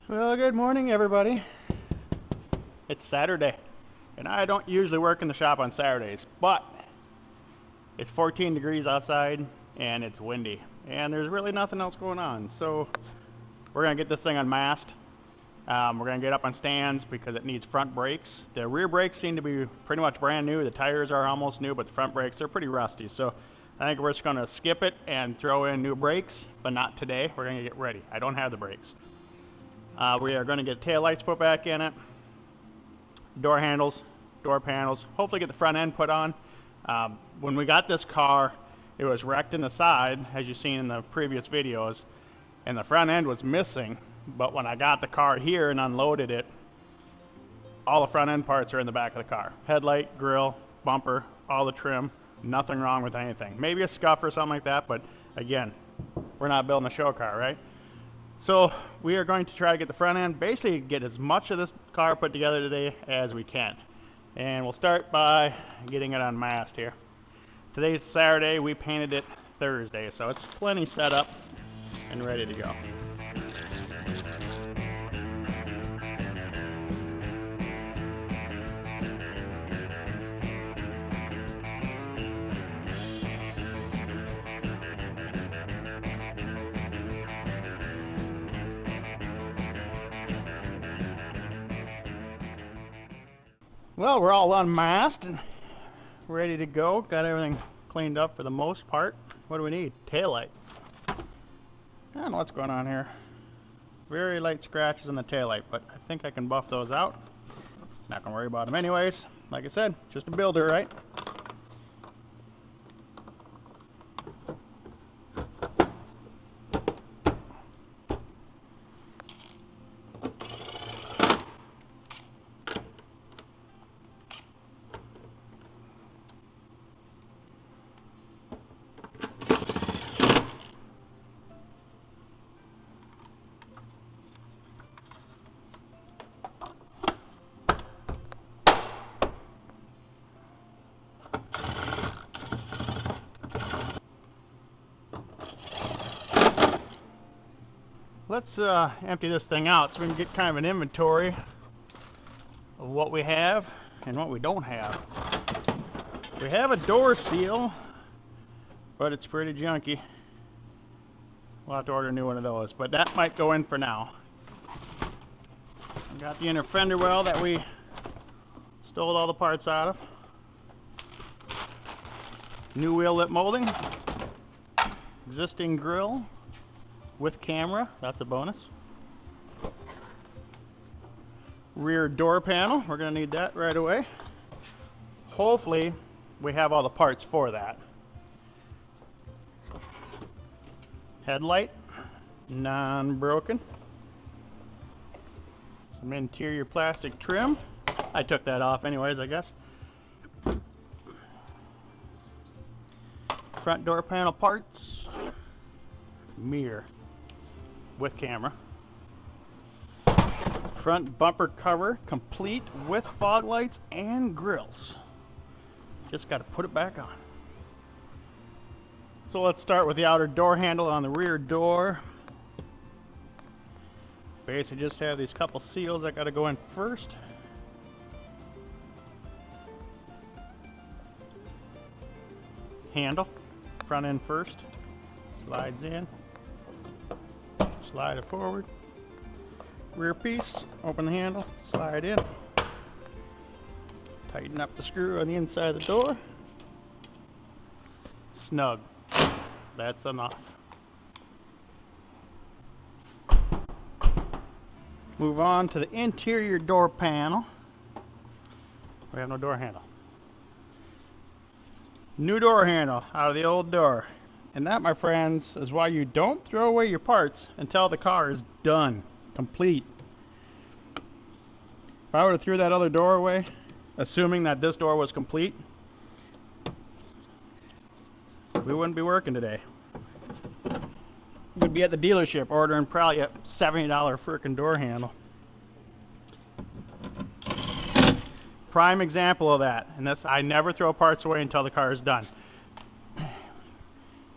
Well, good morning, everybody. It's Saturday, and I don't usually work in the shop on Saturdays, but it's 14 degrees outside, and it's windy, and there's really nothing else going on. So we're gonna get this thing unmasked. We're gonna get up on stands because it needs front brakes. The rear brakes seem to be pretty much brand new. The tires are almost new, but the front brakes, they're pretty rusty. So I think we're just gonna skip it and throw in new brakes, but not today. We're gonna get ready. I don't have the brakes. We are going to get tail lights put back in it, door handles, door panels, hopefully get the front end put on. When we got this car, it was wrecked in the side, as you've seen in the previous videos, and the front end was missing. But when I got the car here and unloaded it, all the front end parts are in the back of the car. Headlight, grille, bumper, all the trim, nothing wrong with anything. Maybe a scuff or something like that, but again, we're not building a show car, right? So we are going to try to get the front end, basically get as much of this car put together today as we can. And we'll start by getting it unmasked here. Today's Saturday, we painted it Thursday, so it's plenty set up and ready to go. Well, we're all unmasked and ready to go. Got everything cleaned up for the most part. What do we need? Taillight. I don't know what's going on here. Very light scratches in the taillight, but I think I can buff those out. Not gonna worry about them anyways. Like I said, just a builder, right? Let's empty this thing out so we can get kind of an inventory of what we have and what we don't have. We have a door seal, but it's pretty junky. We'll have to order a new one of those, but that might go in for now. We got the inner fender well that we stole all the parts out of. New wheel lip molding. Existing grill with camera, that's a bonus. Rear door panel, we're gonna need that right away. Hopefully we have all the parts for that. Headlight, non-broken. Some interior plastic trim. I took that off anyways, I guess. Front door panel parts. Mirror with camera. Front bumper cover complete with fog lights and grills. Just got to put it back on. So let's start with the outer door handle on the rear door. Basically just have these couple seals that got to go in first. Handle, front end first, slides in. Slide it forward. Rear piece, open the handle, slide in. Tighten up the screw on the inside of the door. Snug. That's enough. Move on to the interior door panel. We have no door handle. New door handle out of the old door. And that, my friends, is why you don't throw away your parts until the car is done, complete. If I would have threw that other door away, assuming that this door was complete, we wouldn't be working today. We'd be at the dealership ordering probably a $70 frickin' door handle. Prime example of that. And this, I never throw parts away until the car is done.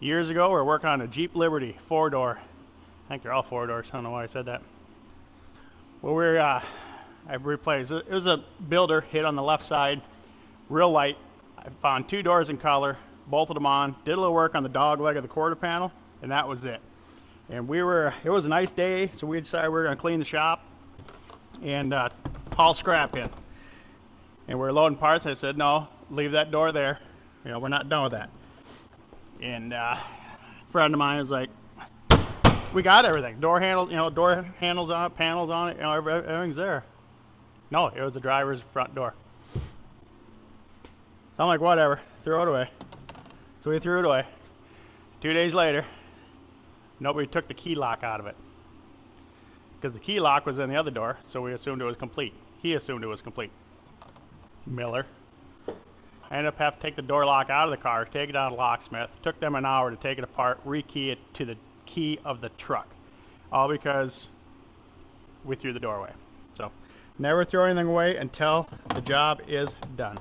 Years ago, we were working on a Jeep Liberty 4-door. I think they're all 4 doors. I don't know why I said that. Well, I replaced it. It was a builder hit on the left side, real light. I found 2 doors in color, bolted them on, did a little work on the dog leg of the quarter panel, and that was it. And it was a nice day, so we decided we were going to clean the shop and haul scrap in. And we were loading parts, and I said, no, leave that door there. You know, we're not done with that. And a friend of mine was like, we got everything. Door handles, door handles on it, panels on it, everything's there. No, it was the driver's front door. So I'm like, whatever, throw it away. So we threw it away. 2 days later, nobody took the key lock out of it. Because the key lock was in the other door, so we assumed it was complete. He assumed it was complete. Miller. I ended up having to take the door lock out of the car, take it out of the locksmith. Took them an hour to take it apart, rekey it to the key of the truck. All because we threw the door away. So never throw anything away until the job is done.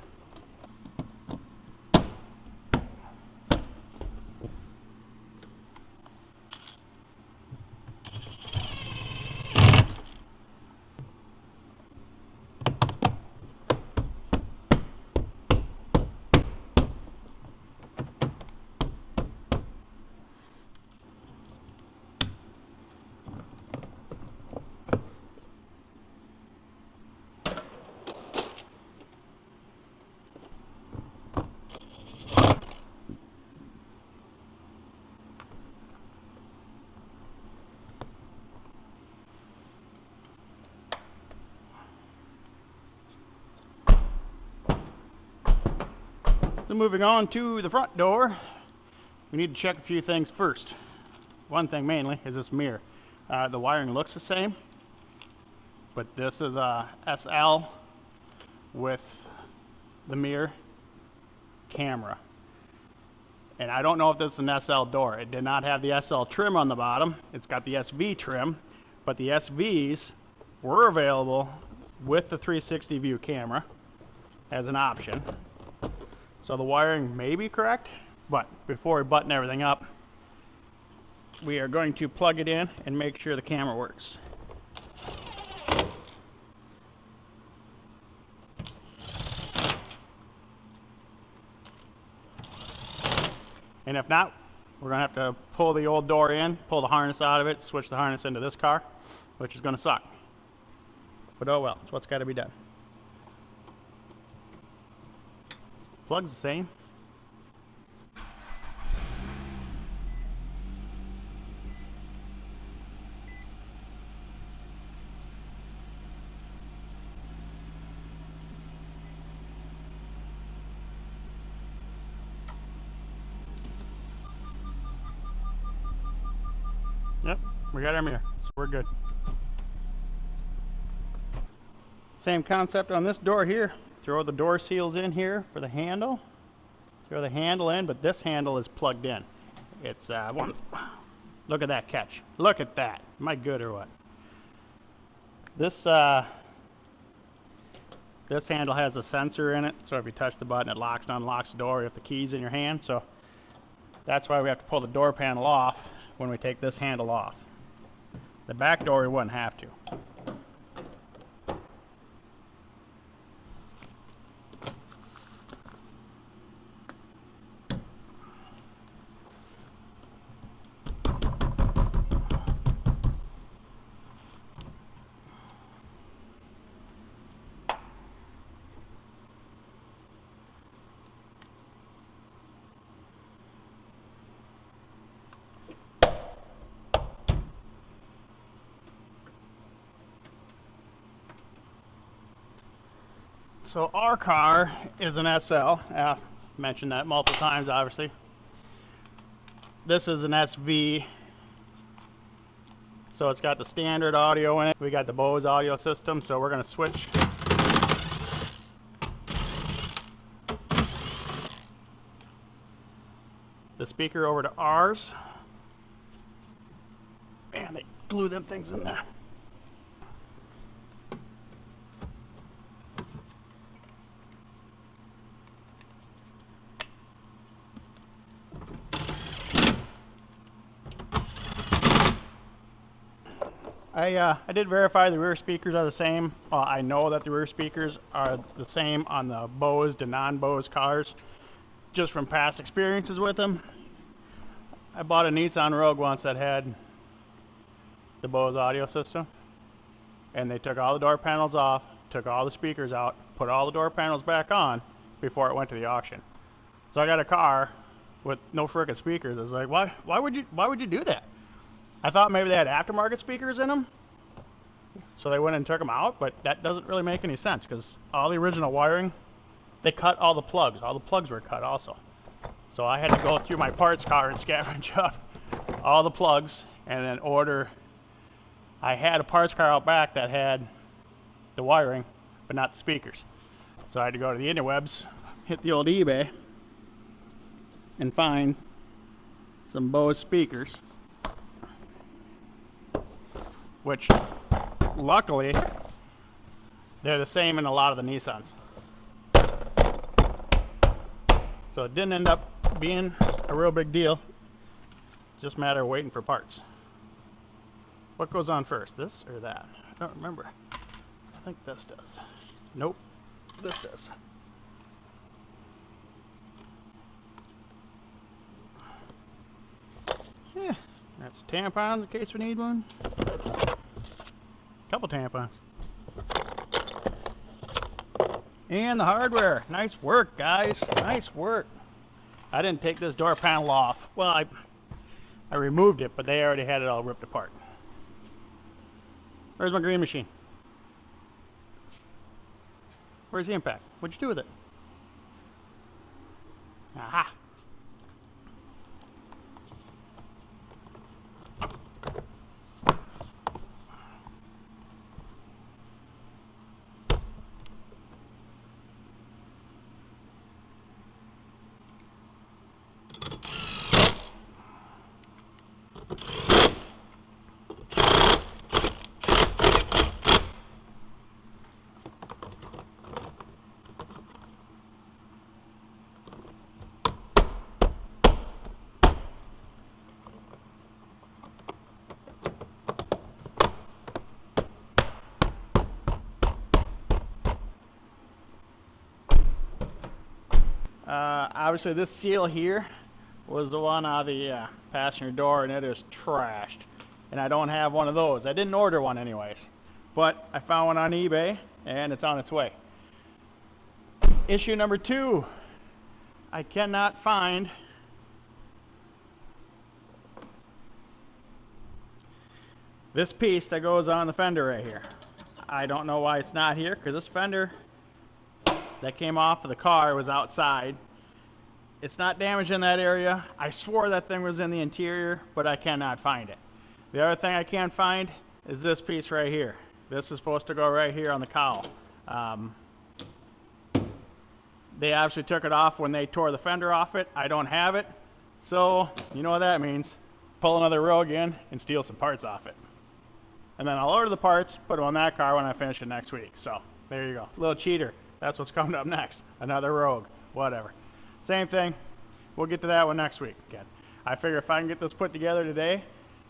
So moving on to the front door, we need to check a few things first. One thing mainly is this mirror. The wiring looks the same, but this is a SL with the mirror camera. And I don't know if this is an SL door. It did not have the SL trim on the bottom. It's got the SV trim, but the SVs were available with the 360 view camera as an option. So the wiring may be correct, but before we button everything up, we are going to plug it in and make sure the camera works. And if not, we're going to have to pull the old door in, pull the harness out of it, switch the harness into this car, which is going to suck. But oh well, it's what's got to be done. Plug's the same. Yep, we got our mirror, so we're good. Same concept on this door here. Throw the door seals in here for the handle. Throw the handle in, but this handle is plugged in. It's one. Look at that catch. Look at that. Am I good or what? This handle has a sensor in it, so if you touch the button, it locks and unlocks the door if the key's in your hand. So that's why we have to pull the door panel off when we take this handle off. The back door we wouldn't have to. So our car is an SL. I've mentioned that multiple times, obviously. This is an SV. So it's got the standard audio in it. We got the Bose audio system, so we're going to switch the speaker over to ours. Man, they glue them things in there. I did verify the rear speakers are the same. I know that the rear speakers are the same on the Bose to non-Bose cars, just from past experiences with them. I bought a Nissan Rogue once that had the Bose audio system, and they took all the door panels off, took all the speakers out, put all the door panels back on before it went to the auction. So I got a car with no frickin' speakers. I was like, why would you do that? I thought maybe they had aftermarket speakers in them, so they went and took them out, but that doesn't really make any sense because all the original wiring, they cut all the plugs. All the plugs were cut also. So I had to go through my parts car and scavenge up all the plugs and then order. I had a parts car out back that had the wiring, but not the speakers. So I had to go to the interwebs, hit the old eBay, and find some Bose speakers, which luckily they're the same in a lot of the Nissans. So it didn't end up being a real big deal, just a matter of waiting for parts. What goes on first, this or that? I don't remember. I think this does. Nope, this does. Yeah, that's tampons in case we need one. Couple tampons. And the hardware. Nice work, guys. Nice work. I didn't take this door panel off. Well, I removed it, but they already had it all ripped apart. Where's my green machine? Where's the impact? What'd you do with it? Aha. Obviously this seal here was the one out of the passenger door, and it is trashed. And I don't have one of those. I didn't order one anyways. But I found one on eBay, and it's on its way. Issue number 2. I cannot find this piece that goes on the fender right here. I don't know why it's not here, because this fender that came off of the car was outside. It's not damaged in that area. I swore that thing was in the interior, but I cannot find it. The other thing I can't find is this piece right here. This is supposed to go right here on the cowl. They obviously took it off when they tore the fender off it. I don't have it. So, you know what that means. Pull another Rogue in and steal some parts off it. And then I'll order the parts, put them on that car when I finish it next week. So, there you go. Little cheater. That's what's coming up next. Another Rogue. Whatever. Same thing. We'll get to that one next week again. I figure if I can get this put together today,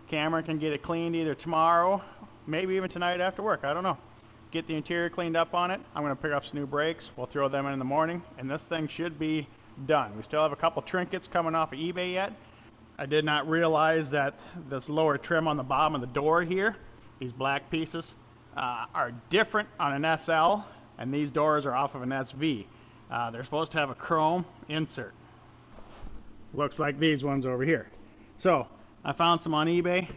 Cameron can get it cleaned either tomorrow, maybe even tonight after work. I don't know. Get the interior cleaned up on it. I'm going to pick up some new brakes. We'll throw them in the morning, and this thing should be done. We still have a couple trinkets coming off of eBay yet. I did not realize that this lower trim on the bottom of the door here, these black pieces, are different on an SL, and these doors are off of an SV. They're supposed to have a chrome insert. Looks like these ones over here. So I found some on eBay,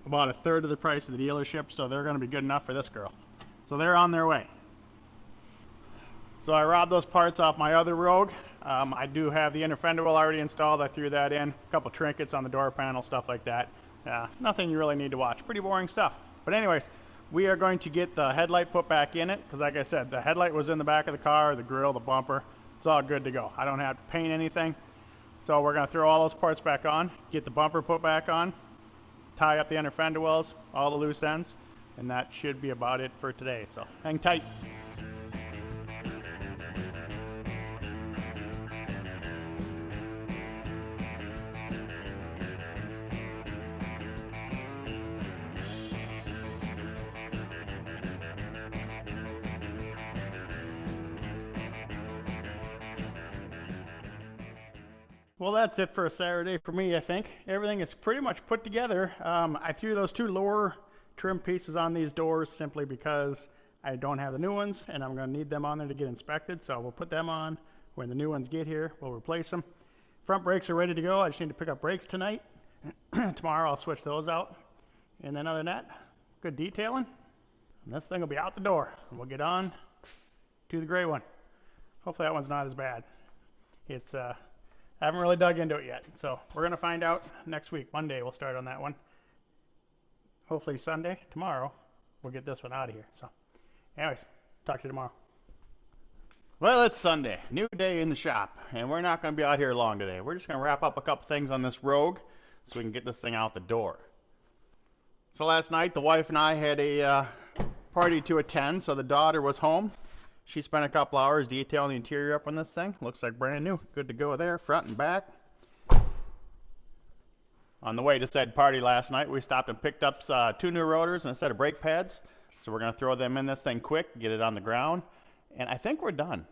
about 1/3 of the price of the dealership, so they're going to be good enough for this girl. So they're on their way. So I robbed those parts off my other Rogue. I do have the inner fender well already installed. I threw that in. A couple trinkets on the door panel, stuff like that. Nothing you really need to watch. Pretty boring stuff. But anyways, we are going to get the headlight put back in it, because like I said, the headlight was in the back of the car, the grill, the bumper. It's all good to go. I don't have to paint anything. So we're going to throw all those parts back on, get the bumper put back on, tie up the inner fender wells, all the loose ends, and that should be about it for today. So hang tight. Well, that's it for a Saturday for me, I think. Everything is pretty much put together. I threw those two lower trim pieces on these doors simply because I don't have the new ones, and I'm going to need them on there to get inspected, so we'll put them on. When the new ones get here, we'll replace them. Front brakes are ready to go. I just need to pick up brakes tonight. Tomorrow I'll switch those out. And then other than that, good detailing. And this thing will be out the door, and we'll get on to the gray one. Hopefully that one's not as bad. It's I haven't really dug into it yet, so we're gonna find out next week. Monday we'll start on that one. Hopefully Sunday, tomorrow, we'll get this one out of here. So anyways, talk to you tomorrow. Well, it's Sunday, new day in the shop, and we're not gonna be out here long today. We're just gonna wrap up a couple things on this Rogue so we can get this thing out the door. So last night the wife and I had a party to attend, so the daughter was home. She spent a couple hours detailing the interior up on this thing. Looks like brand new. Good to go there, front and back. On the way to said party last night, we stopped and picked up two new rotors and a set of brake pads. So we're going to throw them in this thing quick, get it on the ground. And I think we're done.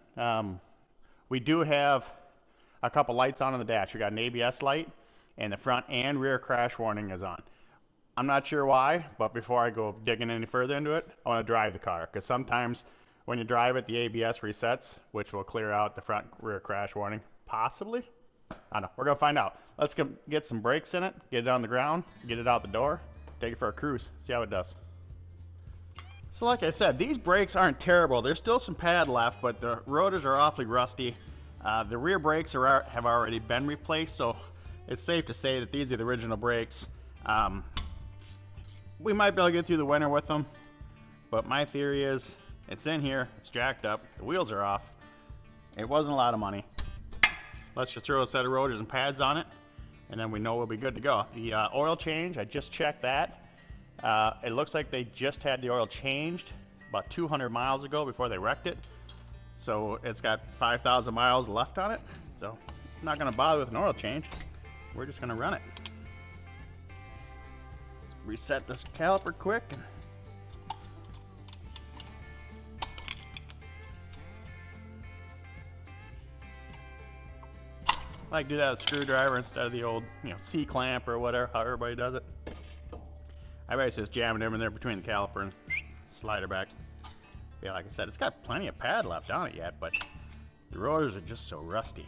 We do have a couple lights on the dash. We got an ABS light, and the front and rear crash warning is on. I'm not sure why, but before I go digging any further into it, I want to drive the car, because sometimes when you drive it, the ABS resets, which will clear out the front rear crash warning. Possibly? I don't know. We're going to find out. Let's get some brakes in it, get it on the ground, get it out the door, take it for a cruise, see how it does. So like I said, these brakes aren't terrible. There's still some pad left, but the rotors are awfully rusty. The rear brakes have already been replaced, so it's safe to say that these are the original brakes. We might be able to get through the winter with them, but my theory is it's in here, it's jacked up, the wheels are off. It wasn't a lot of money. Let's just throw a set of rotors and pads on it, and then we know we'll be good to go. The oil change, I just checked that. It looks like they just had the oil changed about 200 miles ago before they wrecked it. So it's got 5,000 miles left on it. So I'm not gonna bother with an oil change. We're just gonna run it. Reset this caliper quick. I like to do that with a screwdriver instead of the old, C-clamp or whatever, how everybody does it. I basically just jam it in there between the caliper and slide her back. Yeah, like I said, it's got plenty of pad left on it yet, but the rotors are just so rusty.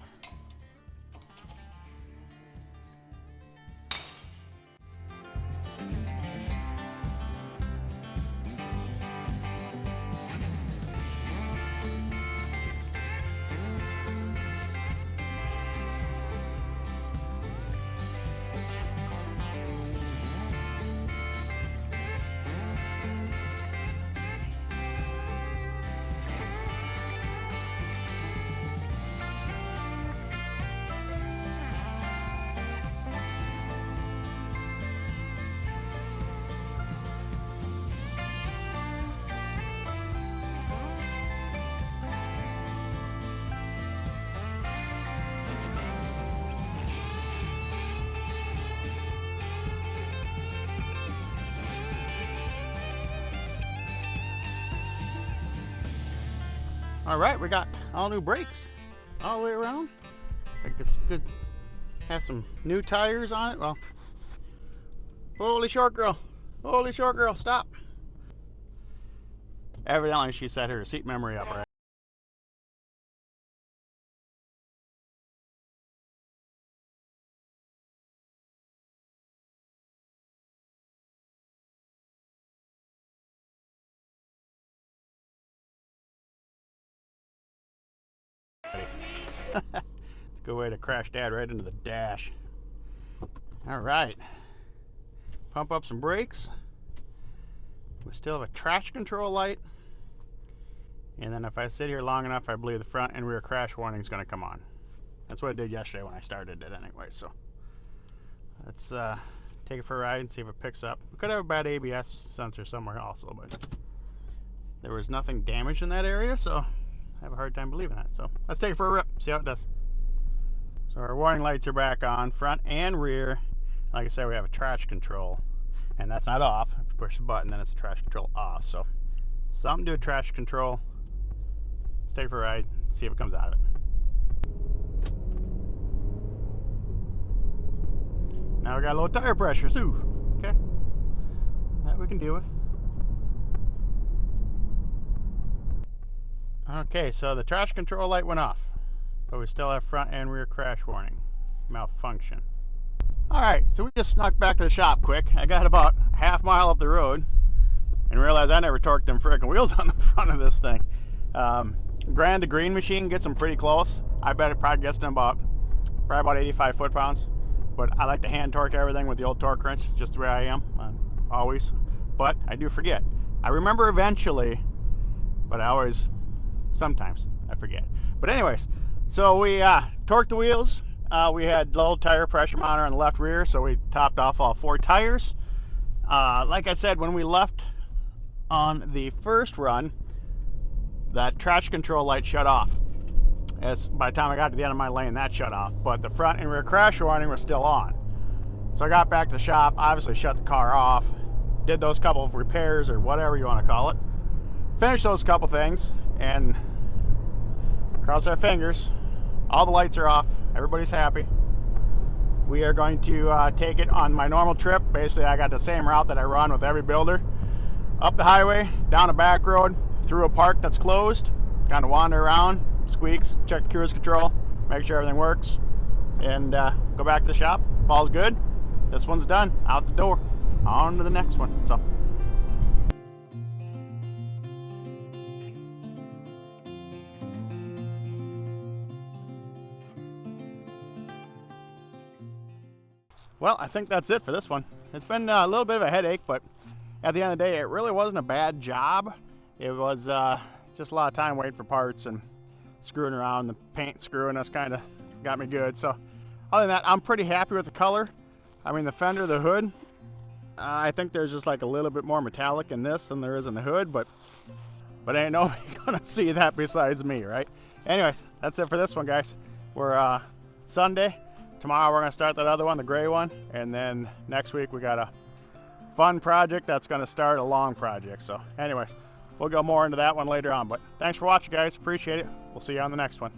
All right, we got all new brakes all the way around. I think it's good. Has some new tires on it. Well, holy short girl, stop. Evidently she set her seat memory up right. It's a good way to crash dad right into the dash. All right, pump up some brakes. We still have a traction control light, and then if I sit here long enough, I believe the front and rear crash warning is going to come on. That's what I did yesterday when I started it anyway. So let's take it for a ride and see if it picks up. We could have a bad ABS sensor somewhere also, but there was nothing damaged in that area, so I have a hard time believing that. So let's take it for a rip, see how it does. So our warning lights are back on, front and rear. Like I said, we have a traction control, and that's not off. If you push the button, then it's traction control off. So something to do with traction control. Let's take it for a ride, see if it comes out of it. Now we got low tire pressure, too. Okay. That we can deal with. Okay, so the traction control light went off, but we still have front and rear crash warning. Malfunction. Alright, so we just snuck back to the shop quick. I got about half mile up the road and realized I never torqued them frickin' wheels on the front of this thing. Granted, the green machine gets them pretty close. I bet it probably gets them probably about 85 foot-pounds. But I like to hand torque everything with the old torque wrench, just the way I am, always. But I do forget. I remember eventually, but sometimes I forget. But anyways, so we torqued the wheels. We had low tire pressure monitor on the left rear, so we topped off all 4 tires. Like I said, when we left on the first run, that traction control light shut off. As by the time I got to the end of my lane, that shut off, but the front and rear crash warning was still on. So I got back to the shop, obviously shut the car off, did those couple of repairs or whatever you want to call it, finished those couple things, and cross our fingers, all the lights are off, everybody's happy. We are going to take it on my normal trip. Basically, I got the same route that I run with every builder, up the highway, down a back road, through a park that's closed, kind of wander around, squeaks, check the cruise control, make sure everything works, and go back to the shop. If all's good, this one's done, out the door, on to the next one. So well, I think that's it for this one. It's been a little bit of a headache, but at the end of the day, it really wasn't a bad job. It was just a lot of time waiting for parts and screwing around. The paint screwing us kind of got me good. So other than that, I'm pretty happy with the color. I mean, the fender, the hood, I think there's just like a little bit more metallic in this than there is in the hood, but ain't nobody gonna see that besides me, right? Anyways, that's it for this one, guys. We're Sunday. Tomorrow we're gonna start that other one, the gray one, and then next week we got a fun project that's gonna start a long project. So anyways, we'll go more into that one later on, but thanks for watching, guys. Appreciate it. We'll see you on the next one.